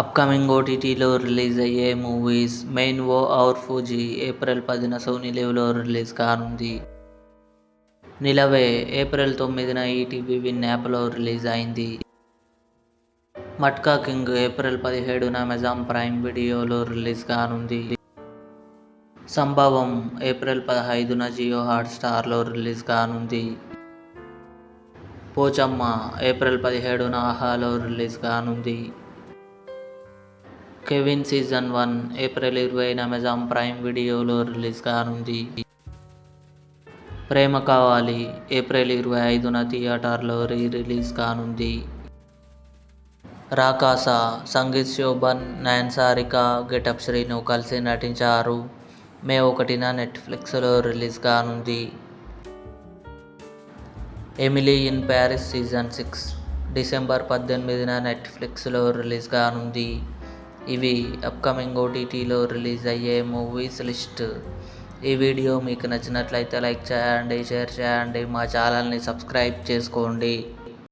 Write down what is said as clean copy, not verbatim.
Upcoming ఓటీటీలో release అయ్యే movies Main Woh Aur Fauji April 10న సోనీ లివ్లో రిలీజ్ కానుంది. నిలవే ఏప్రిల్ 9న ఈటీవీ విన్ యాప్లో రిలీజ్ అయింది. మట్కా కింగ్ ఏప్రిల్ 17న అమెజాన్ ప్రైమ్ వీడియోలో రిలీజ్ కానుంది. సంభవం ఏప్రిల్ 15న జియో హాట్స్టార్లో రిలీజ్ కానుంది. పోచమ్మ ఏప్రిల్ 17న ఆహాలో రిలీజ్ కానుంది. కెవిన్ సీజన్ 1 ఏప్రిల్ 20న అమెజాన్ ప్రైమ్ వీడియోలో రిలీజ్ కానుంది. ప్రేమ కావాలి ఏప్రిల్ 25న థియేటర్లో రిలీజ్ కానుంది. రాకాస సంగీత్ శోభన్, నయన్ సారిక, గెటప్ శ్రీను కలిసి నటించారు. మే 1న నెట్ఫ్లిక్స్లో రిలీజ్ కానుంది. Emily in Paris season 6 December 18న నెట్ఫ్లిక్స్లో రిలీజ్ కానుంది. ఇవి అప్కమింగ్ ఓటీటీలో రిలీజ్ అయ్యే మూవీస్ లిస్ట్. ఈ వీడియో మీకు నచ్చినట్లయితే లైక్ చేయండి, షేర్ చేయండి, మా ఛానల్ని సబ్స్క్రైబ్ చేసుకోండి.